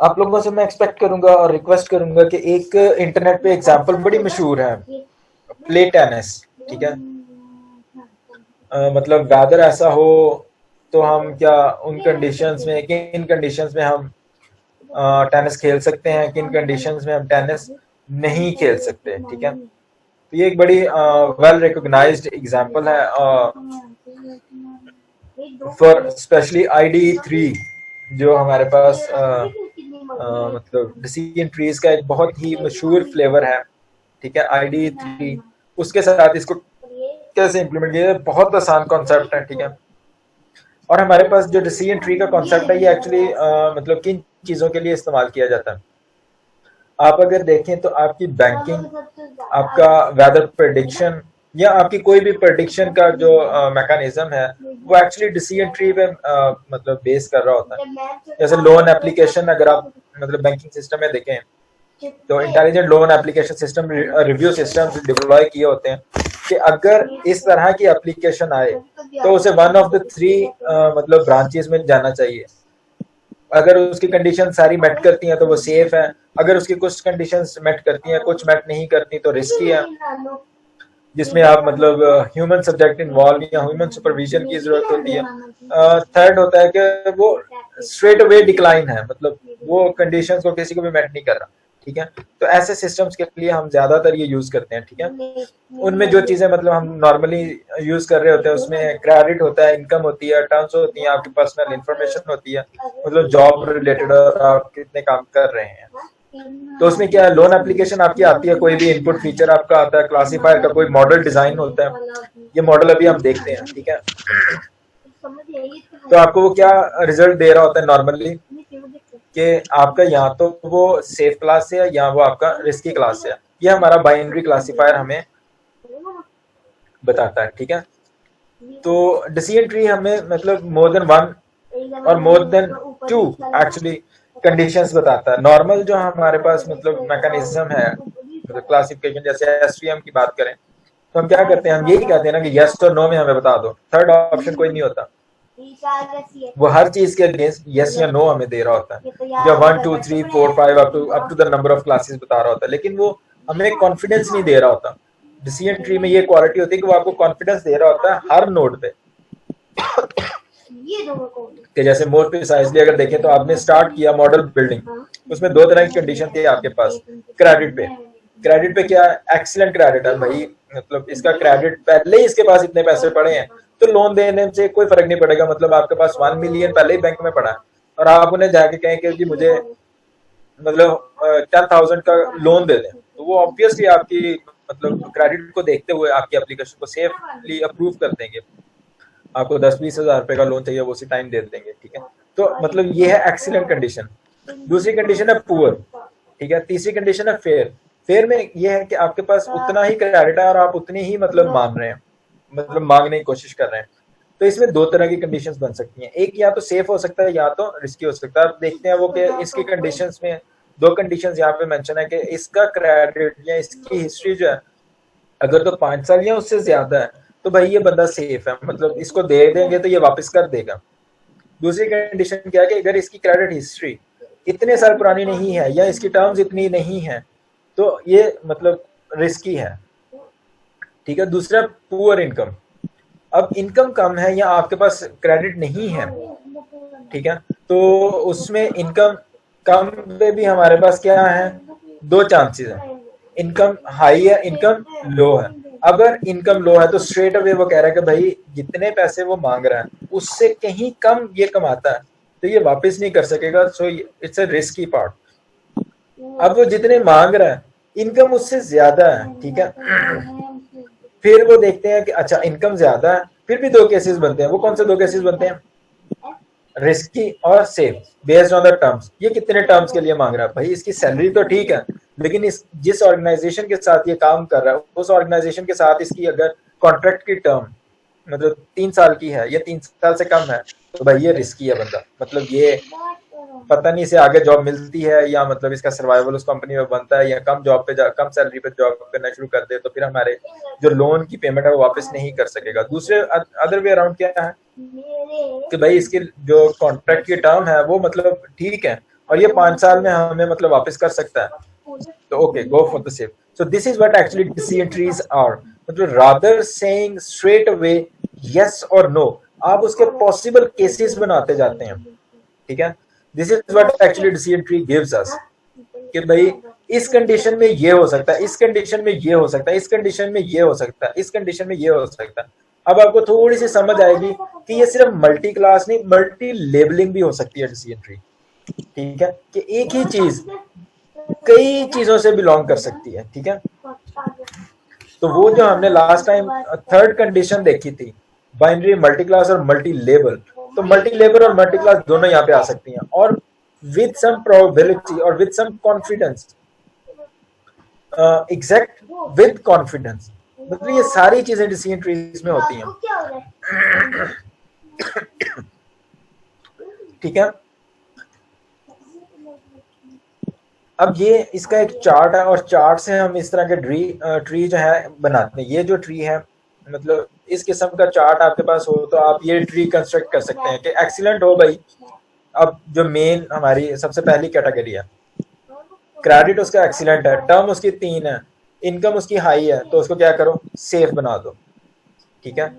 आप लोगों से मैं एक्सपेक्ट करूंगा और रिक्वेस्ट करूंगा कि एक इंटरनेट पे एग्जांपल बड़ी मशहूर है, प्ले टेनिस। ठीक है, मतलब वेदर ऐसा हो तो हम क्या उन कंडीशंस में, किन कंडीशंस में हम टेनिस खेल सकते हैं, किन कंडीशंस में हम टेनिस नहीं खेल सकते। ठीक है, तो ये एक बड़ी वेल रिकॉग्नाइज्ड एग्जांपल है फॉर स्पेशली ID3, जो हमारे पास मतलब डिसीजन ट्रीज का एक बहुत ही मशहूर फ्लेवर है। ठीक है, ID3, उसके साथ इसको कैसे इम्प्लीमेंट किया, बहुत आसान कॉन्सेप्ट है। ठीक है, और हमारे पास जो डिसीजन ट्री का कॉन्सेप्ट है ये एक्चुअली मतलब किन चीजों के लिए इस्तेमाल किया जाता है। आप अगर देखें तो आपकी बैंकिंग, आपका वेदर प्रेडिक्शन, या आपकी कोई भी प्रेडिक्शन का जो मैकेनिज्म है वो एक्चुअली डिसीजन ट्री पे मतलब बेस कर रहा होता है। जैसे लोन एप्लीकेशन अगर आप मतलब बैंकिंग सिस्टम में देखें तो intelligent loan application system review system deploy किए होते हैं कि अगर इस तरह की एप्लीकेशन आए तो उसे वन ऑफ द थ्री मतलब ब्रांचेस में जाना चाहिए। अगर उसकी कंडीशन सारी मेट करती हैं तो वो सेफ है, अगर उसकी कुछ कंडीशंस मेट करती हैं, कुछ मेट नहीं करती तो रिस्की है, जिसमें आप मतलब ह्यूमन सब्जेक्ट इन्वॉल्व या ह्यूमन सुपरविजन की जरूरत होती है। थर्ड होता है कि वो स्ट्रेट अवे डिक्लाइन है, मतलब वो कंडीशंस को किसी को भी मेट नहीं कर रहा। ठीक है, तो ऐसे सिस्टम्स के लिए हम ज्यादातर ये यूज करते हैं। ठीक है, उनमें जो चीजें मतलब हम नॉर्मली यूज कर रहे होते हैं उसमें क्रेडिट होता है, इनकम होती है, टर्म्स होती हैं, आपकी पर्सनल इंफॉर्मेशन होती है, मतलब जॉब रिलेटेड और आप कितने काम कर रहे हैं। तो उसमें क्या है, लोन एप्लीकेशन आपकी आती है, कोई भी इनपुट फीचर आपका आता है, क्लासीफायर का कोई मॉडल डिजाइन होता है, ये मॉडल अभी हम देखते हैं। ठीक है, तो आपको वो क्या रिजल्ट दे रहा होता है नॉर्मली कि आपका या तो वो सेफ क्लास से है या वो आपका रिस्की क्लास से है। ये हमारा बाइनरी क्लासीफायर हमें बताता है। ठीक है, तो डिसीजन ट्री हमें मतलब मोर देन वन और more than two actually conditions बताता है। नॉर्मल जो हमारे पास मतलब मैकेनिज्म है मतलब क्लासिफिकेशन, जैसे एसवीएम की बात करें तो हम क्या करते हैं, हम यही कहते हैं ना कि यस और नो में हमें बता दो, थर्ड ऑप्शन कोई नहीं होता। वो हर चीज के अगेंस्ट यस या नो हमें दे रहा होता है, या 1 2 3 4 5 up to the number of classes बता रहा होता है, लेकिन वो हमें कॉन्फिडेंस नहीं दे रहा होता। डिसीजन ट्री में ये क्वालिटी होती है कि वो आपको कॉन्फिडेंस दे रहा होता है हर नोड पे कि जैसे मोर प्रिसाइजली अगर देखें तो आपने स्टार्ट किया मॉडल बिल्डिंग, उसमें दो तरह की कंडीशन थी आपके पास। क्रेडिट पे क्या एक्सीलेंट क्रेडिट है भाई, मतलब इसका क्रेडिट पहले ही इसके पास इतने पैसे पड़े हैं तो लोन देने से कोई फर्क नहीं पड़ेगा, मतलब आपके पास 1 मिलियन पहले ही बैंक में पड़ा है और आप उन्हें जाके कहें कि जी मुझे मतलब 10,000 का लोन दे दें, तो वो ऑब्वियसली आपकी मतलब क्रेडिट को देखते हुए आपकी एप्लीकेशन को सेफली अप्रूव कर देंगे। आपको 10-20 हजार रुपए का लोन चाहिए वो उसी टाइम दे देंगे। ठीक है, तो मतलब ये है एक्सीलेंट कंडीशन। दूसरी कंडीशन है पुअर। ठीक है, तीसरी कंडीशन है फेयर। फेयर में ये है कि आपके पास उतना ही क्रेडिट है और आप उतनी ही मतलब मान रहे हैं, मतलब मांगने की कोशिश कर रहे हैं। तो इसमें दो तरह की कंडीशंस बन सकती हैं, एक या तो सेफ हो सकता है या तो रिस्की हो सकता है। आप देखते हैं वो कि इसकी कंडीशंस में दो कंडीशंस यहाँ पे मेंशन है कि इसका क्रेडिट या इसकी हिस्ट्री जो है अगर तो 5 साल या उससे ज्यादा है तो भाई ये बंदा सेफ है, मतलब इसको दे देंगे तो ये वापस कर देगा। दूसरी कंडीशन क्या है कि अगर इसकी क्रेडिट हिस्ट्री इतने साल पुरानी नहीं है या इसकी टर्म्स इतनी नहीं है तो ये मतलब रिस्की है। ठीक है, दूसरा पुअर इनकम। अब इनकम कम है या आपके पास क्रेडिट नहीं है, ठीक है, तो उसमें इनकम कम पे भी हमारे पास क्या है, दो चांसेस है, इनकम हाई है, इनकम लो है। अगर इनकम लो है तो स्ट्रेट अवे वो कह रहा है कि भाई जितने पैसे वो मांग रहा है उससे कहीं कम ये कमाता है तो ये वापस नहीं कर सकेगा, so it's a risky part. अब वो जितने मांग रहा है इनकम उससे ज्यादा है, ठीक है, फिर वो देखते हैं कि अच्छा इनकम ज्यादा है, फिर भी दो केसेस बनते हैं। वो कौन से दो केसेस बनते हैं, रिस्की और safe, based on the terms. ये कितने टर्म्स के लिए मांग रहा है, भाई इसकी सैलरी तो ठीक है लेकिन इस जिस ऑर्गेनाइजेशन के साथ ये काम कर रहा है उस ऑर्गेनाइजेशन के साथ इसकी अगर कॉन्ट्रैक्ट की टर्म मतलब 3 साल की है या 3 साल से कम है तो भाई ये रिस्की है बंदा, मतलब ये पता नहीं इसे आगे जॉब मिलती है या मतलब इसका सर्वाइवल उस कंपनी में बनता है या कम जॉब पे कम सैलरी पे जॉब करना शुरू कर दे तो फिर हमारे जो लोन की पेमेंट है वो वापस नहीं कर सकेगा। दूसरे अदर वे अराउंड क्या है कि भाई इसकी जो कॉन्ट्रैक्ट की टर्म है वो मतलब ठीक है और ये 5 साल में हमें मतलब वापस कर सकता है, तो okay, go for the safe. So this is what actually decision trees are. मतलब rather saying straight away yes और नो, आप उसके पॉसिबल केसेस बनाते जाते हैं. ठीक है, this is what actually decision tree gives us कि भाई इस कंडीशन में ये हो सकता है, इस कंडीशन में ये हो सकता है, इस कंडीशन में ये हो सकता है, इस कंडीशन में ये हो सकता है. अब आपको थोड़ी सी समझ आएगी कि ये सिर्फ मल्टी क्लास नहीं, मल्टी लेबलिंग भी हो सकती है डिसीजन ट्री. ठीक है, कि एक ही चीज कई चीजों से बिलोंग कर सकती है. ठीक है, तो वो जो हमने लास्ट टाइम थर्ड कंडीशन देखी थी, बाइनरी मल्टी क्लास और मल्टी लेबल, तो मल्टी लेबल और मल्टी क्लास दोनों यहाँ पे आ सकती हैं, और विद सम प्रोबेबिलिटी और with some confidence, exact with confidence. मतलब ये सारी चीजें डिसीजन ट्रीज में होती हैं. ठीक है, अब ये इसका एक चार्ट है, और चार्ट से हम इस तरह के ट्री जो है बनाते हैं. ये जो ट्री है, मतलब इस किस्म का चार्ट आपके पास हो तो आप ये ट्री कंस्ट्रक्ट कर सकते हैं कि एक्सीलेंट हो भाई. अब जो मेन हमारी सबसे पहली कैटेगरी है, क्रेडिट उसका एक्सीलेंट है, टर्म उसकी 3 है, इनकम उसकी हाई है, तो उसको क्या करो, सेफ बना दो. ठीक है,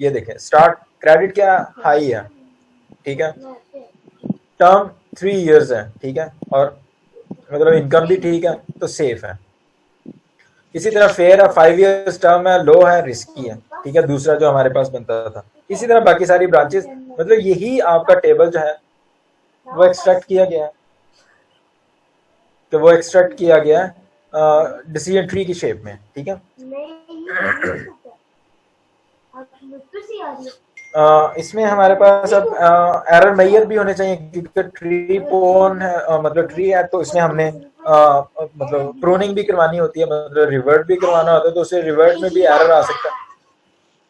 ये देखें, स्टार्ट क्रेडिट क्या हाई है. ठीक है, टर्म 3 years है. ठीक है, और मतलब इनकम भी ठीक है, तो सेफ है. इसी तरह फेयर है, 5 years टर्म है, लो है, रिस्की है. ठीक है, दूसरा जो हमारे पास बनता था. इसी तरह बाकी सारी ब्रांचेस, मतलब यही आपका टेबल जो है वो एक्सट्रैक्ट किया गया है, तो वो एक्सट्रैक्ट किया गया है डिसीजन ट्री की शेप में. ठीक है, इसमें हमारे पास अब एरर मेजर भी होने चाहिए, क्योंकि ट्री पोन है, मतलब ट्री है, तो इसमें हमने मतलब प्रूनिंग भी करवानी होती है, मतलब रिवर्ट भी करवाना होता है, तो उसे रिवर्ट में भी एरर आ सकता है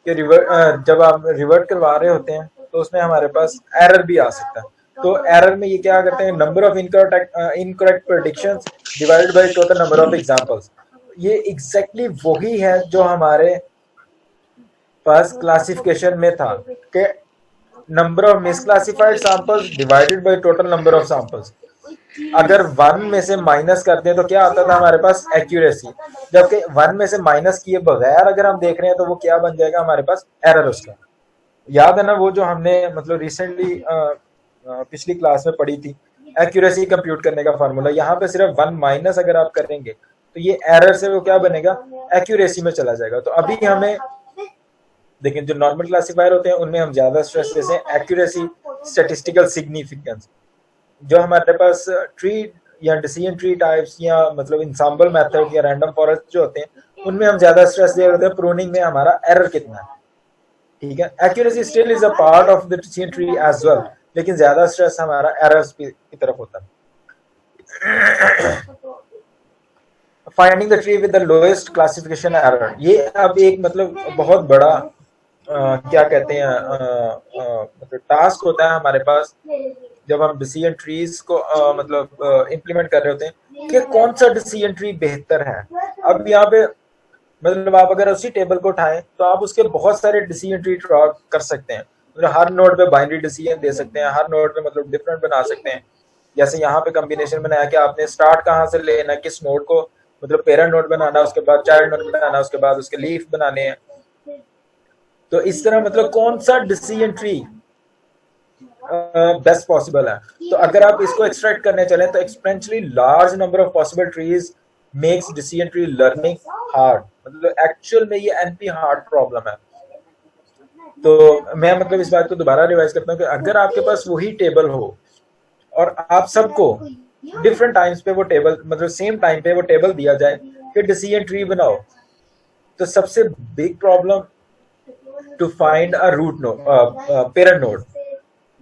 कि रिवर्ट जब आप रिवर्ट करवा रहे होते हैं तो उसमें हमारे पास एरर भी आ सकता है. तो एरर में ये क्या करते हैं, number of incorrect predictions divided by total number of examples. ये एग्जैक्टली वही है जो हमारे पास क्लासिफिकेशन में था कि number of misclassified samples divided by total number of samples. अगर 1 में से माइनस कर दें तो क्या आता था हमारे पास, एक्यूरेसी. जबकि 1 में से माइनस किए बगैर अगर हम देख रहे हैं तो वो क्या बन जाएगा हमारे पास, एरर. उसका याद है ना, वो जो हमने मतलब रिसेंटली पिछली क्लास में पढ़ी थी, एक्यूरेसी कंप्यूट करने का फार्मूला. यहाँ पे सिर्फ 1 माइनस अगर आप करेंगे तो ये एरर से वो क्या बनेगा, एक्यूरेसी में चला जाएगा. तो अभी हमें लेकिन जो नॉर्मल क्लासिफायर होते हैं उनमें हम ज्यादा स्ट्रेस देते हैं एक्यूरेसी, स्टैटिस्टिकल सिग्निफिकेंस. जो हमारे पास ट्री या डिसीजन ट्री टाइप्स या मतलब इंसैम्बल मेथड या रैंडम फॉरेस्ट जो होते हैं उनमें हम ज्यादा स्ट्रेस दे रहे हैं प्रूनिंग में हमारा एरर कितना है. ठीक है, accuracy still is a part of the decision tree as well, लेकिन ज्यादा स्ट्रेस हमारा एरर्स की तरफ होता है. Finding the tree with the lowest classification error, ये अब एक मतलब बहुत बड़ा क्या कहते हैं मतलब टास्क होता है हमारे पास जब हम डिसीजन ट्रीज को मतलब इम्प्लीमेंट कर रहे होते हैं कि कौन सा डिसीजन ट्री बेहतर है. अब यहाँ पे मतलब आप अगर उसी टेबल को उठाएं तो आप उसके बहुत सारे डिसीजन ट्री ड्रॉ कर सकते हैं. मतलब हर नोड पे बाइनरी डिसीजन दे सकते हैं, हर नोड पे मतलब डिफरेंट बना सकते हैं. जैसे यहाँ पे कॉम्बिनेशन बनाया कि आपने स्टार्ट कहाँ से लेना, किस नोड को मतलब पेरेंट नोड बनाना, उसके बाद चाइल्ड नोड बनाना, उसके बाद उसके लीफ बनाने हैं. तो इस तरह मतलब कौन सा डिसीजन ट्री बेस्ट पॉसिबल है. तो अगर आप इसको एक्सट्रैक्ट करने चले तो exponentially large number of possible trees makes decision tree learning hard. मतलब एक्चुअल में ये एनपी हार्ड प्रॉब्लम है. तो मैं मतलब इस बात को दोबारा रिवाइज करता हूँ कि अगर आपके पास वही टेबल हो और आप सबको डिफरेंट टाइम्स पे वो टेबल मतलब सेम टाइम पे वो टेबल दिया जाए कि डिसीजन ट्री बनाओ, तो सबसे big problem to find a root node, parent node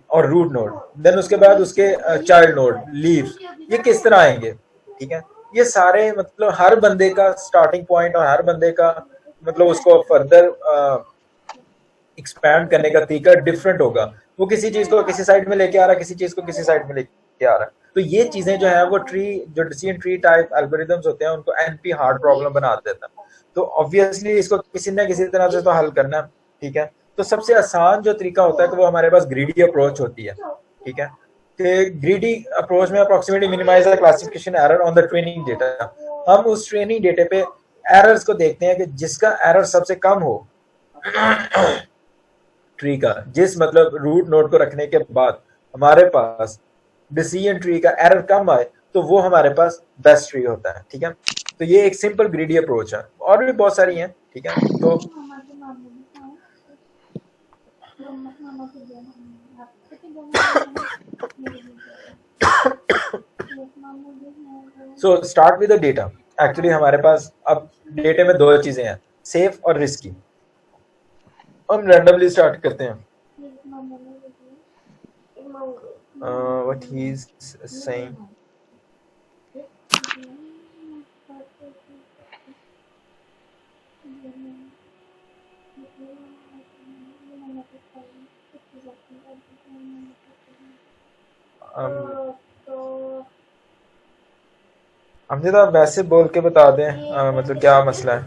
और रूट नोड, देन उसके बाद उसके चाइल्ड नोड, लीव्स, ये किस तरह आएंगे. ठीक है, ये सारे मतलब हर बंदे का स्टार्टिंग पॉइंट और हर बंदे का मतलब उसको फर्दर एक्सपैंड करने का तरीका डिफरेंट होगा. वो किसी चीज को किसी साइड में लेके आ रहा है, किसी चीज को किसी साइड में लेके आ रहा है. तो ये चीजें जो है वो ट्री जो डिसीजन ट्री टाइप एल्गोरिथम्स होते हैं उनको एनपी हार्ड प्रॉब्लम बना देता है. तो ऑब्वियसली इसको किसी ना किसी तरह से तो हल करना है. ठीक है, तो सबसे आसान जो तरीका होता है कि वो हमारे पास ग्रीडी अप्रोच होती है. ठीक है, कि ग्रीडी अप्रोच में approximately minimize the classification error on the training data. हम उस ट्रेनिंग डेटा पे एरर्स को देखते हैं कि जिसका एरर सबसे कम हो ट्री का, जिस मतलब रूट नोड को रखने के बाद हमारे पास डिसीजन ट्री का एरर कम आए, तो वो हमारे पास बेस्ट ट्री होता है। ठीक है, तो ये एक सिंपल ग्रीडी अप्रोच है, और भी बहुत सारी हैं। ठीक है, तो start with the data. Actually हमारे पास अब डेटा में दो चीजें हैं, सेफ और रिस्की। हम रैंडमली स्टार्ट करते हैं। What he's saying. हमसे तो आप वैसे बोल के बता दें मतलब क्या मसला है।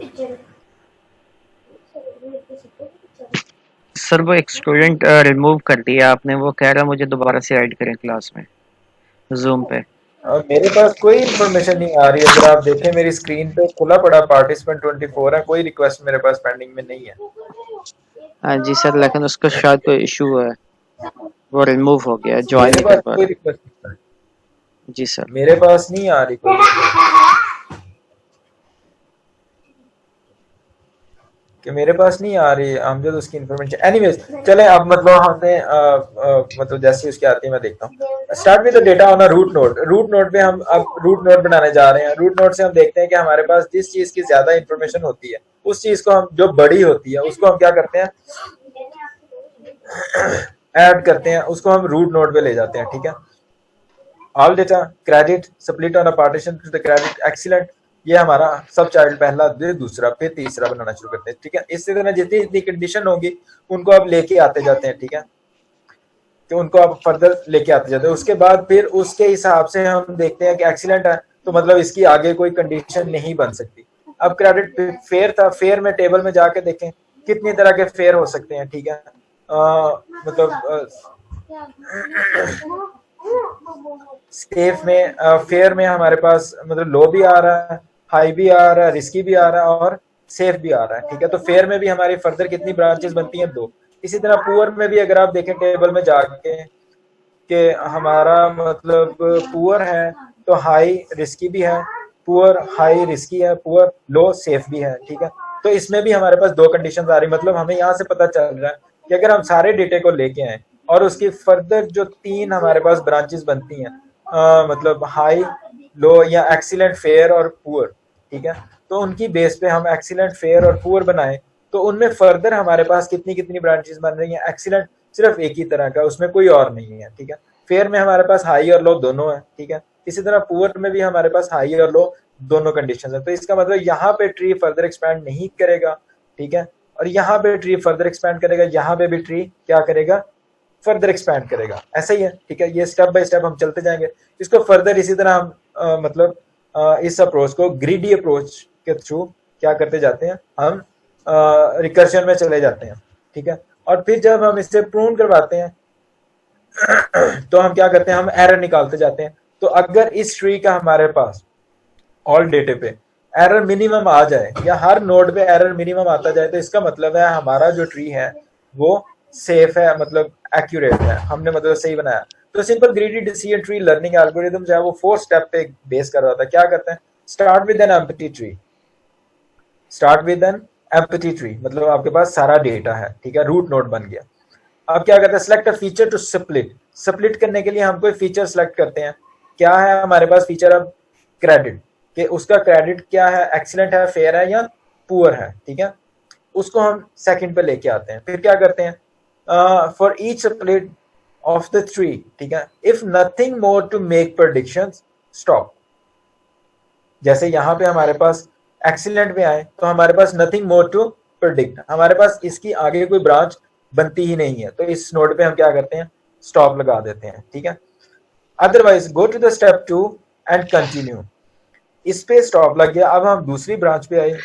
सर वो एक स्टूडेंट रिमूव कर दिया आपने, वो कह रहा मुझे दोबारा से ऐड करें क्लास में जूम पे। मेरे पास कोई इन्फॉर्मेशन नहीं आ रही। अगर आप देखें मेरी स्क्रीन पे खुला पड़ा पार्टिसिपेंट 24 है, कोई रिक्वेस्ट मेरे पास पेंडिंग में नहीं है। हाँ जी सर, लेकिन उसका शायद कोई इशू है, वो रिमूव हो गया, ज्वाइन नहीं कर पा कोई रहा। रिक्वेस्ट जी सर, मेरे पास नहीं आ रही कोई कि मेरे पास नहीं आ रही आमजद उसकी इन्फॉर्मेशन। एनीवेज चले, अब मतलब हमने मतलब जैसे उसकी आती है मैं देखता हूँ। Start with the data on a root node. Root node पे हम अब रूट नोड बनाने जा रहे हैं। रूट नोड से हम देखते हैं कि हमारे पास जिस चीज की ज्यादा इन्फॉर्मेशन होती है, उस चीज को हम, जो बड़ी होती है, उसको हम क्या करते हैं, ऐड करते हैं, उसको हम रूट नोड पे ले जाते हैं। ठीक है, all data credit split on a partition to the credit excellent. ये हमारा सब चाइल्ड पहला, फिर दूसरा, फिर तीसरा बनाना शुरू करते हैं। ठीक है, इससे तरह जितनी जितनी कंडीशन होगी उनको आप लेके आते जाते हैं। ठीक है, तो उनको आप फर्दर लेके आते जाते हैं। उसके बाद फिर उसके हिसाब से हम देखते हैं कि एक्सीलेंट है तो मतलब इसकी आगे कोई कंडीशन नहीं बन सकती। अब क्रेडिट फेयर था, फेयर में टेबल में जाके देखें कितनी तरह के फेयर हो सकते हैं। ठीक है, मतलब सेफ में फेयर में हमारे पास मतलब लो भी आ रहा है, हाई भी आ रहा है, रिस्की भी आ रहा है और सेफ भी आ रहा है। ठीक है, तो फेयर में भी हमारी फर्दर कितनी ब्रांचेस बनती हैं, 2। इसी तरह पुअर में भी अगर आप देखें टेबल में जाके कि हमारा मतलब पुअर है तो हाई रिस्की भी है, पुअर हाई रिस्की है, पुअर लो सेफ भी है। ठीक है, तो इसमें भी हमारे पास 2 कंडीशन आ रही। मतलब हमें यहाँ से पता चल रहा है कि अगर हम सारे डेटे को लेके आए और उसकी फर्दर जो 3 हमारे पास ब्रांचेस बनती हैं, मतलब हाई, लो या एक्सीलेंट, फेयर और पुअर। ठीक है, तो उनकी बेस पे हम एक्सीलेंट, फेयर और पुअर बनाए, तो उनमें फर्दर हमारे पास कितनी कितनी ब्रांचेस बन रही हैं। एक्सीलेंट सिर्फ एक ही तरह का, उसमें कोई और नहीं है। ठीक है, फेयर में हमारे पास हाई और लो दोनों है। ठीक है, इसी तरह पुअर में भी हमारे पास हाई और लो दोनों कंडीशन है। तो इसका मतलब यहाँ पे ट्री फर्दर एक्सपैंड नहीं करेगा। ठीक है, और यहाँ पे ट्री फर्दर एक्सपैंड करेगा, यहाँ पे भी ट्री क्या करेगा, फर्दर एक्सपैंड करेगा। ऐसा ही है। ठीक है, ये स्टेप बाय स्टेप हम चलते जाएंगे इसको फर्दर। इसी तरह हम मतलब इस अप्रोच को ग्रीडी अप्रोच के थ्रू क्या करते जाते हैं, हम रिकर्शन में चले जाते हैं। ठीक है, और फिर जब हम इससे प्रूव करवाते हैं तो हम क्या करते हैं, हम एरर निकालते जाते हैं। तो अगर इस ट्री का हमारे पास ऑल डेटे पे एरर मिनिमम आ जाए या हर नोड पे एरर मिनिमम आता जाए, तो इसका मतलब है हमारा जो ट्री है वो सेफ है, मतलब एक्यूरेट है, हमने मतलब सही बनाया। तो simple greedy decision tree learning algorithm जो है वो 4 स्टेप पे बेस कर रहा था। क्या करते हैं, start with an empty tree. Start with an empty tree मतलब आपके पास सारा डेटा है। ठीक है, रूट नोड बन गया। अब क्या करते हैं, select a feature to split. Split करने के लिए हम कोई फीचर सेलेक्ट करते हैं। क्या है हमारे पास फीचर, अब क्रेडिट, कि उसका क्रेडिट क्या है, एक्सीलेंट है, फेयर है या पुअर है। ठीक है, उसको हम सेकंड पे लेके आते हैं। फिर क्या करते हैं, for each split of the tree. ठीक है, if nothing more to make predictions stop. जैसे यहाँ पे हमारे पास एक्सीलेंट में आए तो हमारे पास नथिंग मोर टू प्रेडिक्ट, हमारे पास इसकी आगे कोई ब्रांच बनती ही नहीं है, तो इस नोड पे हम क्या करते हैं, स्टॉप लगा देते हैं। ठीक है, otherwise go to the step 2 and continue. इस पे स्टॉप लग गया। अब हम दूसरी ब्रांच पे आए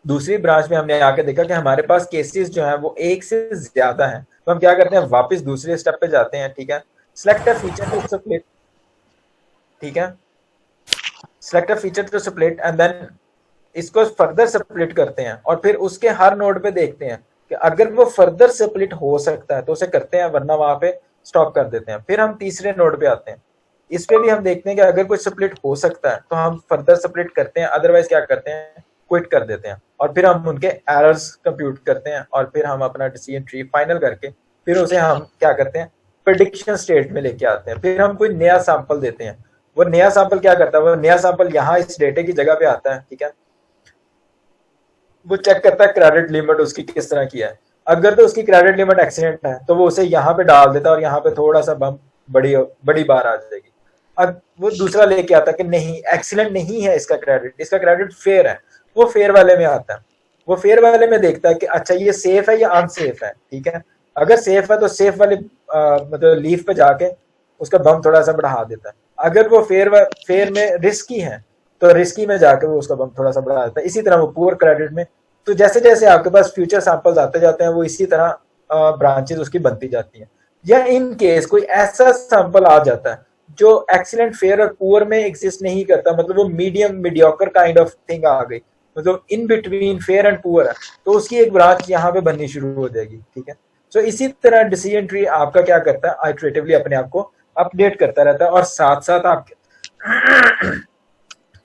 दूसरी ब्रांच में हमने आके देखा कि हमारे पास केसेस जो हैं वो एक से ज्यादा हैं। तो हम क्या करते हैं, वापस दूसरे स्टेप पे जाते हैं, ठीक है, select a feature to split, ठीक है, select a feature to split and then इसको फर्दर स्प्लिट करते हैं और फिर उसके हर नोड पे देखते हैं कि अगर वो फर्दर स्प्लिट हो सकता है तो उसे करते हैं, वरना वहां पे स्टॉप कर देते हैं। फिर हम तीसरे नोड पे आते हैं, इस पे भी हम देखते हैं कि अगर कोई स्प्लिट हो सकता है तो हम फर्दर स्प्लिट करते हैं, अदरवाइज क्या करते हैं, क्विट कर देते हैं। और फिर हम उनके एरर्स कंप्यूट करते हैं और फिर हम अपना डिसीजन ट्री फाइनल करके फिर उसे हम क्या करते हैं, प्रेडिक्शन स्टेट में लेके आते हैं। फिर हम कोई नया सैंपल देते हैं, वो नया सैंपल क्या करता है, वो नया सैंपल यहाँ इस डेटे की जगह पे आता है, ठीक है, वो चेक करता है क्रेडिट लिमिट उसकी किस तरह की है। अगर तो उसकी क्रेडिट लिमिट एक्सीडेंट है तो वो उसे यहाँ पे डाल देता है और यहाँ पे थोड़ा सा बम बड़ी बड़ी बार आ जाएगी। अब वो दूसरा लेके आता है कि नहीं एक्सीलेंट नहीं है इसका क्रेडिट, इसका क्रेडिट फेयर है, वो फेयर वाले में आता है। वो फेयर वाले में देखता है कि अच्छा ये सेफ है या अनसेफ है, ठीक है, अगर सेफ है तो सेफ वाले मतलब लीफ पे जाके उसका बम थोड़ा सा बढ़ा देता है। अगर वो फेयर में रिस्की है तो रिस्की में जाके वो उसका बम थोड़ा सा बढ़ा देता है। इसी तरह वो पुअर क्रेडिट में, तो जैसे जैसे आपके पास फ्यूचर सैंपल्स आते जाते हैं वो इसी तरह ब्रांचेस उसकी बनती जाती हैं। या इन केस कोई ऐसा सैंपल आ जाता है जो एक्सीलेंट, फेयर और पुअर में एग्जिस्ट नहीं करता, मतलब वो medium mediocre kind of thing आ गई, मतलब in between fair and poor है, तो उसकी एक ब्रांच यहाँ पे बननी शुरू हो जाएगी, ठीक है। सो इसी तरह डिसीजन ट्री आपका क्या करता है, आइटरेटिवली अपने आप को अपडेट करता रहता है और साथ साथ आप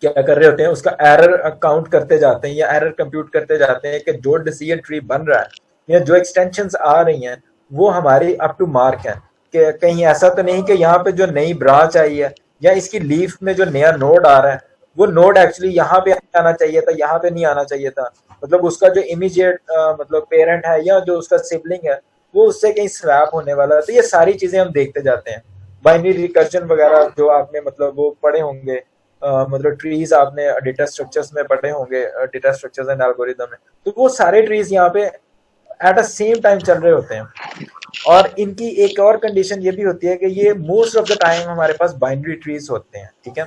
क्या कर रहे होते हैं, उसका एरर काउंट करते जाते हैं या एरर कंप्यूट करते जाते हैं कि जो डिसीजन ट्री बन रहा है या जो एक्सटेंशंस आ रही हैं वो हमारी अप टू मार्क है, कि कहीं ऐसा तो नहीं कि यहाँ पे जो नई ब्रांच आई है या इसकी लीफ में जो नया नोड आ रहा है वो नोड एक्चुअली यहाँ पे आना चाहिए था, यहाँ पे नहीं आना चाहिए था, मतलब उसका जो इमीडिएट मतलब पेरेंट है या जो उसका सिबलिंग है वो उससे कहीं स्वैप होने वाला है। तो ये सारी चीजें हम देखते जाते हैं। बाइनरी रिकर्जन वगैरह जो आपने मतलब वो पढ़े होंगे, मतलब ट्रीज आपने डेटा स्ट्रक्चर्स में पढ़े होंगे, डेटा स्ट्रक्चर्स एंड एल्गोरिदम में, तो वो सारे ट्रीज यहाँ पे एट अ सेम टाइम चल रहे होते हैं। और इनकी एक और कंडीशन ये भी होती है कि ये मोस्ट ऑफ द टाइम हमारे पास बाइनरी ट्रीज होते हैं, ठीक है,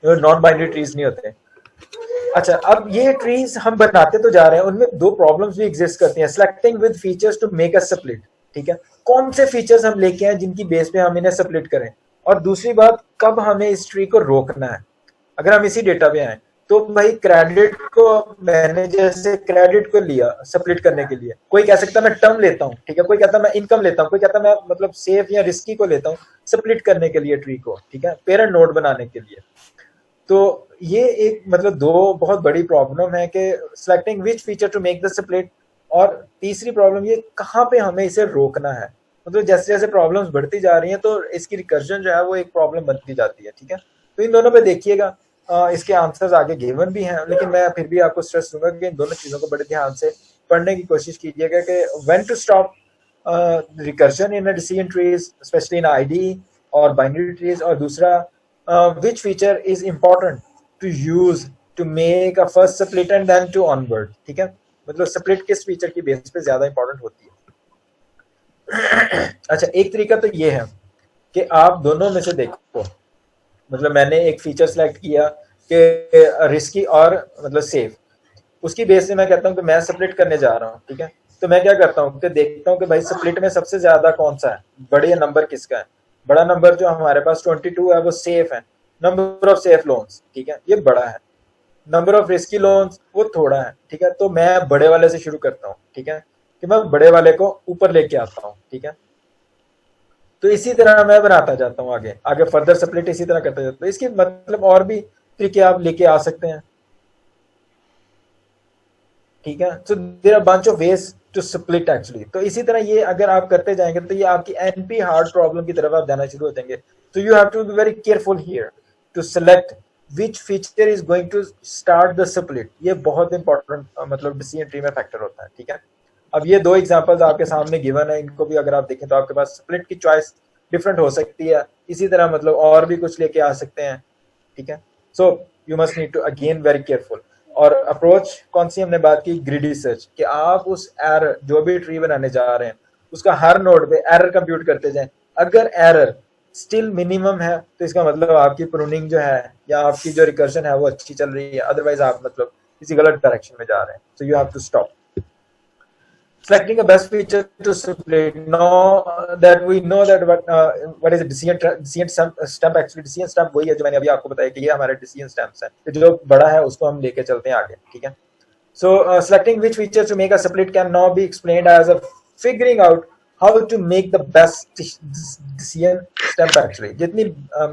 नॉन बाइनरी ट्रीज नहीं होते। अच्छा, अब ये ट्रीज हम बनाते तो जा रहे हैं, उनमें दो प्रॉब्लम्स भी एग्जिस्ट करती हैं, selecting with features to make a split, ठीक है, कौन से फीचर्स हम लेके आए जिनकी बेस पे हम इन्हें स्प्लिट करें, और दूसरी बात कब हमें इस ट्री को रोकना है। अगर हम इसी डेटा पे आए तो भाई क्रेडिट को मैंने जैसे क्रेडिट को लिया स्प्लिट करने के लिए, कोई कह सकता है मैं टर्म लेता हूँ, ठीक है, कोई कहता है मैं इनकम लेता हूँ, कोई कहता है मैं मतलब सेफ या रिस्की को लेता हूँ स्प्लिट करने के लिए ट्री को, ठीक है, पेरेंट नोड बनाने के लिए। तो ये एक मतलब दो बहुत बड़ी प्रॉब्लम है कि selecting which feature to make the split, और तीसरी प्रॉब्लम ये कहाँ पे हमें इसे रोकना है। मतलब जैसे जैसे प्रॉब्लम्स बढ़ती जा रही हैं तो इसकी रिकर्जन जो है वो एक प्रॉब्लम बनती जाती है, ठीक है। तो इन दोनों पे देखिएगा, इसके आंसर्स आगे गिवन भी हैं, लेकिन मैं फिर भी आपको स्ट्रेस दूंगा कि इन दोनों चीजों को बड़े ध्यान से पढ़ने की कोशिश कीजिएगा कि when to stop recursion in a decision trees specially in ID और बाइनरी ट्रीज, और दूसरा which feature is important to use to make a first split and then to onward, ठीक है, मतलब स्प्लिट किस फीचर की बेस पे ज्यादा इंपॉर्टेंट होती है। अच्छा, एक तरीका तो ये है कि आप दोनों में से देखो, मतलब मैंने एक फीचर सेलेक्ट किया कि रिस्की और मतलब सेफ, उसकी बेस से मैं कहता हूँ कि मैं स्प्लिट करने जा रहा हूँ, ठीक है, तो मैं क्या करता हूँ कि देखता हूँ कि भाई स्प्लिट में सबसे ज्यादा कौन सा है, बड़े नंबर किसका है, बड़ा नंबर जो हमारे पास 22 है वो सेफ है, नंबर ऑफ सेफ लोन्स, ठीक है, ये बड़ा है, नंबर ऑफ रिस्की लोन्स वो थोड़ा है, ठीक है, तो मैं बड़े वाले से शुरू करता हूँ, ठीक है, कि मैं बड़े वाले को ऊपर लेके आता हूँ, ठीक है। तो इसी तरह मैं बनाता जाता हूँ, आगे आगे फर्दर स्प्लिट इसी तरह करता जाता हूँ। इसकी मतलब और भी तरीके आप लेके आ सकते हैं, ठीक है, so there are bunch of ways to split actually. तो इसी तरह ये अगर आप करते जाएंगे तो ये आपकी एनपी हार्ड प्रॉब्लम की तरफ आप जाना शुरू हो जाएंगे। तो you have to be very careful here to select which feature is going to start the split. ये बहुत इंपॉर्टेंट मतलब डिसीजन ट्री में फैक्टर होता है, ठीक है। अब ये दो एग्जांपल्स आपके सामने गिवन है, इनको भी अगर आप देखें तो आपके पास स्प्लिट की चॉइस डिफरेंट हो सकती है। इसी तरह मतलब और भी कुछ लेके आ सकते हैं, ठीक है। So you must need to again very careful. और अप्रोच कौन सी हमने बात की, ग्रिडी सर्च, कि आप उस एरर जो भी ट्री बनाने जा रहे हैं उसका हर नोड पे एरर कंप्यूट करते जाएं। अगर एरर स्टिल मिनिमम है तो इसका मतलब आपकी प्रूनिंग जो है या आपकी जो रिकर्जन है वो अच्छी चल रही है, अदरवाइज आप मतलब किसी गलत डायरेक्शन में जा रहे हैं। So you have to stop. selecting a best feature to split. Now that we know that what is a decision stamp actually decision stamp वही है जो मैंने अभी आपको बताया कि ये हमारे decision stamps हैं कि जो बड़ा है उसको हम लेके चलते हैं आगे, ठीक है. So selecting which feature to make a split can now be explained as a figuring out how to make the best decision stamp actually. जितनी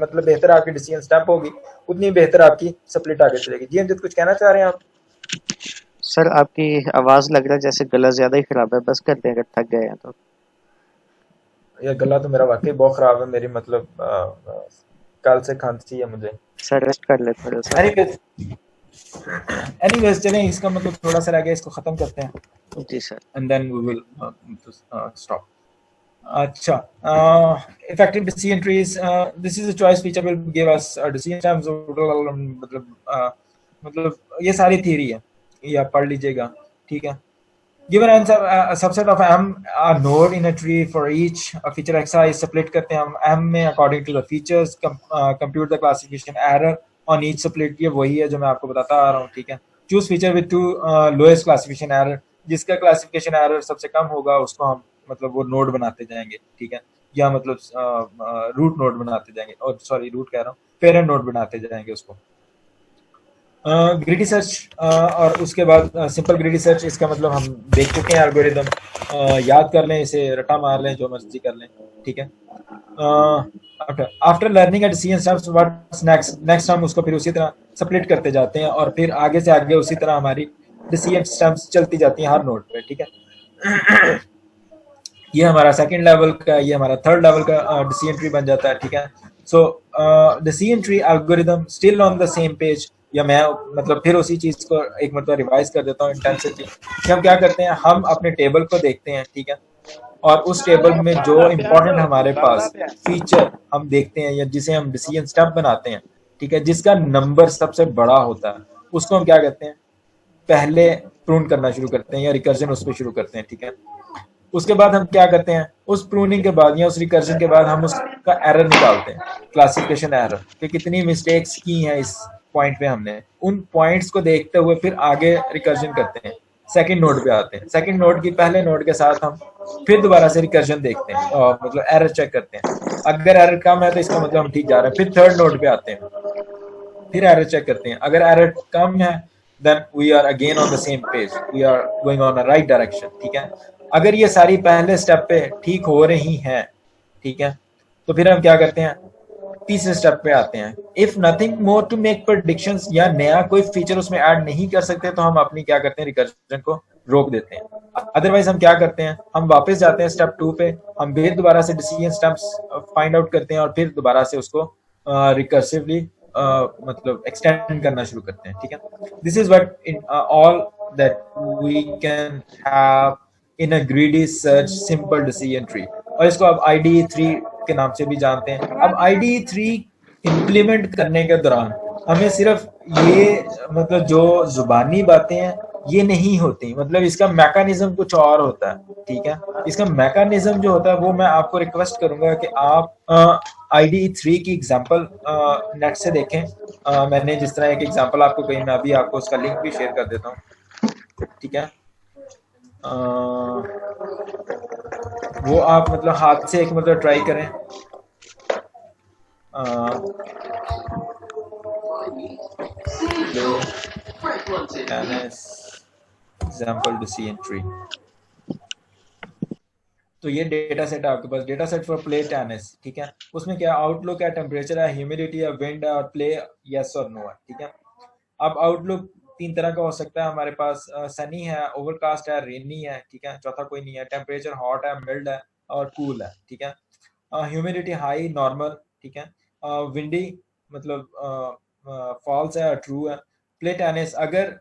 मतलब बेहतर आपकी decision stamp होगी उतनी बेहतर आपकी split आगे चलेगी. जी अंजित कुछ कहना चाह रहे हैं आप? सर आपकी आवाज लग रहा है जैसे गला ज्यादा ही खराब है, बस कर दें अगर थक गए हैं तो. ये गला तो मेरा वाकई बहुत खराब है, मेरी मतलब कल से खांसी है मुझे. सर रेस्ट कर ले थोड़ा सा. एनीवेज चलें, इसका मतलब थोड़ा सा रह गया, इसको खत्म करते हैं जी sir. And then we will stop. अच्छा, effective decision trees, this is a choice feature will give us a decision terms मतलब ये सारी थ्योरी है, ये आप पढ़ लीजिएगा, ठीक है. Given a subset of m a node in a tree for each feature xi is split करते हैं हम m में according to the features, compute the classification error on each split. ये वही है जो मैं आपको बताता आ रहा हूँ, ठीक है. Choose feature with two lowest classification error, जिसका classification error सबसे कम होगा उसको हम मतलब वो नोड बनाते जाएंगे, ठीक है, या मतलब रूट नोड बनाते जाएंगे, और सॉरी रूट कह रहा हूँ, पेरेंट नोड बनाते जाएंगे उसको. ग्रीडी सर्च और उसके बाद सिंपल ग्रीडी सर्च, इसका मतलब हम देख चुके हैं एल्गोरिदम, याद कर लें इसे, रटा मार लें, जो मर्जी कर लें, ठीक है. After learning at decision steps what's next हम उसको फिर उसी तरह स्प्लिट करते जाते हैं और फिर आगे से आगे उसी तरह हमारी decision steps चलती जाती हैं हर नोड पे, ठीक है. ये हमारा सेकंड लेवल का, ये हमारा थर्ड लेवल का decision tree बन जाता है, ठीक है. सो decision tree algorithm still on the same page, या मैं मतलब फिर उसी चीज को एक मतलब रिवाइज कर देता हूँ इंटेंसिटी. हम क्या करते हैं, हम अपने टेबल को देखते हैं, ठीक है, और उस टेबल में जो इम्पोर्टेंट हमारे पास फीचर हम देखते हैं या जिसे हम डिसीजन स्टेप बनाते हैं, ठीक है, जिसका नंबर सबसे बड़ा होता है, उसको हम क्या करते हैं, पहले प्रून करना शुरू करते हैं या रिकर्जन उस पर शुरू करते हैं, ठीक है. उसके बाद हम क्या करते हैं, उस प्रूनिंग के बाद या उस रिकर्जन के बाद हम उसका एरर निकालते हैं, क्लासिफिकेशन एरर, कि कितनी मिस्टेक्स की हैं इस पॉइंट पे हमने. उन पॉइंट्स को देखते हुए फिर आगे रिकर्जन करते हैं, सेकंड नोड पे आते हैं, सेकंड नोड की पहले नोड के साथ हम फिर दोबारा से रिकर्जन देखते हैं और मतलब एरर चेक करते हैं. अगर एरर कम है तो इसका मतलब हम ठीक जा रहे हैं. फिर थर्ड नोड पे आते हैं, फिर एरर चेक करते हैं. अगर एरर कम है then we are again on the same page, we are going on a right direction, ठीक है. अगर ये सारी पहले स्टेप पे ठीक हो रही हैं, ठीक है, तो फिर हम क्या करते हैं, तीसरे स्टेप पे आते हैं. If nothing more to make predictions, या नया कोई फीचर उसमें ऐड नहीं कर सकते तो हम अपनी क्या करते हैं, रिकर्जन को रोक देते हैं. अदरवाइज हम क्या करते हैं, हम वापस जाते हैं स्टेप 2 पे, हम फिर दोबारा से डिसीजन स्टेप्स फाइंड आउट करते हैं और फिर दोबारा से उसको रिकर्सिवली मतलब एक्सटेंड करना शुरू करते हैं, ठीक है. This is what in all that we can have in a greedy search simple decision tree, और इसको आप IDE3 के नाम से भी जानते हैं. अब IDE3 इम्प्लीमेंट करने के दौरान हमें सिर्फ ये मतलब जो जुबानी बातें हैं ये नहीं होती, मतलब इसका मैकेनिज्म कुछ और होता है, ठीक है. इसका मैकेनिज्म जो होता है वो मैं आपको रिक्वेस्ट करूंगा कि आप IDE3 की एग्जांपल नेट से देखें. मैंने जिस तरह एक एग्जांपल आपको कही, मैं अभी आपको उसका लिंक भी शेयर कर देता हूँ, ठीक है. वो आप मतलब हाथ से एक मतलब ट्राई करें. Example decision tree. तो ये डेटा सेट है आपके पास, data set for play tennis, ठीक है. उसमें क्या आउटलुक है, टेम्परेचर है, ह्यूमिडिटी है, विंड है और प्ले यस और नो है, ठीक है. अब आउटलुक 3 तरह का हो सकता है हमारे पास, सनी है, ओवरकास्ट है, रेनी है, ठीक है, चौथा कोई नहीं है. टेम्परेचर हॉट है, मिल्ड है और कूल है, ठीक है. ह्यूमिडिटी हाई, नॉर्मल, ठीक है. विंडी मतलब फॉल्स है और ट्रू है. प्ले टेनिस, अगर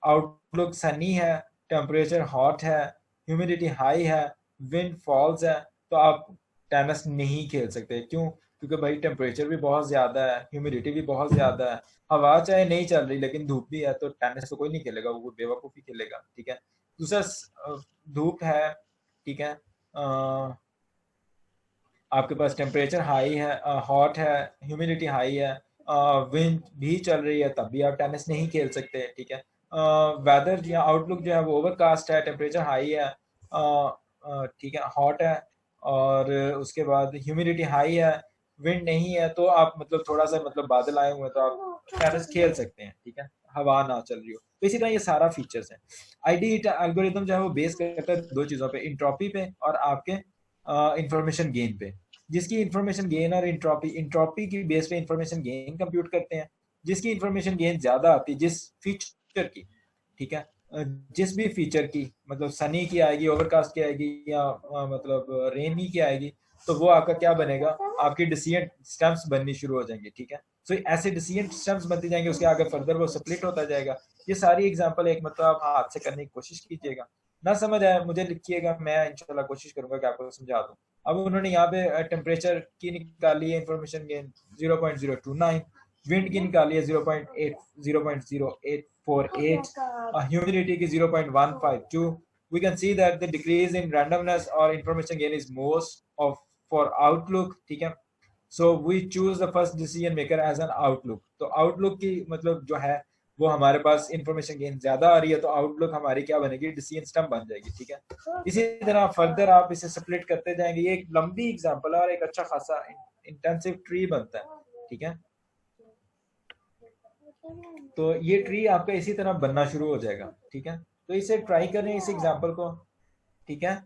आउटलुक सनी है, टेम्परेचर हॉट है, ह्यूमिडिटी हाई है, विंड फॉल्स है, तो आप टेनिस नहीं खेल सकते. क्यों? क्योंकि भाई टेम्परेचर भी बहुत ज्यादा है, ह्यूमिडिटी भी बहुत ज्यादा है, हवा चाहे नहीं चल रही लेकिन धूप भी है, तो टेनिस तो कोई नहीं खेलेगा, वो बेवकूफी खेलेगा, ठीक है. दूसरा धूप है, ठीक है, आपके पास टेम्परेचर हाई है, हॉट है, ह्यूमिडिटी हाई है, विंड भी चल रही है, तब भी आप टेनिस नहीं खेल सकते, ठीक है. वेदर या आउटलुक जो है वो ओवरकास्ट है, टेम्परेचर हाई है, ठीक है, हॉट है, और उसके बाद ह्यूमिडिटी हाई है, विंड नहीं है, तो आप मतलब थोड़ा सा मतलब बादल आए हुए हैं तो आप टेरेस खेल सकते हैं, ठीक है, हवा ना चल रही हो। तो इसी तरह ये सारा फीचर्स हैं। आईडी एल्गोरिदम जो है वो बेस करता है दो चीज़ों पे, इंट्रोपी पे और आपके इंफॉर्मेशन गेन पे। जिसकी इंफॉर्मेशन गेन और इंट्रोपी, इंट्रोपी की बेस पे इंफॉर्मेशन गेन कंप्यूट करते हैं। जिसकी इंफॉर्मेशन गेन ज़्यादा आती है जिस फीचर की, ठीक है, जिस भी फीचर की, मतलब सनी की आएगी, ओवरकास्ट की आएगी, या मतलब रेनी की आएगी, तो वो आपका क्या बनेगा, आपकी डिसीजन स्टम्प्स बननी शुरू हो जाएंगे, ठीक है। सो ऐसे डिसीजन स्टम्प्स बनते जाएंगे, उसके आगे फर्दर वो स्प्लिट होता जाएगा। ये सारी एग्जांपल एक मतलब आप हाथ से करने की कोशिश कीजिएगा। ना समझ आया मुझे लिखिएगा, मैं इंशाल्लाह कोशिश करूंगा कि आपको समझा दूं। अब उन्होंने यहाँ पे टेम्परेचर की निकाली है इंफॉर्मेशन गेन 0.029, विंड की निकाली है 0.848, ह्यूमिडिटी की 0.152। We can see that the decrease in randomness or information gain is most of for outlook, ठीक है। So we choose the first decision maker as an outlook। तो outlook की मतलब जो है वो हमारे पास इंफॉर्मेशन गेन ज्यादा आ रही है, तो आउटलुक हमारी क्या बनेगी, डिसीजन स्टम्प बन जाएगी, ठीक है। इसी तरह फर्दर आप इसे स्प्लिट करते जाएंगे। ये एक लंबी एग्जांपल है और एक अच्छा खासा इंटेंसिव ट्री बनता है, ठीक है। तो ये ट्री आपका इसी तरह बनना शुरू हो जाएगा, ठीक है। तो इसे ट्राई करें इस एग्जांपल को, ठीक है।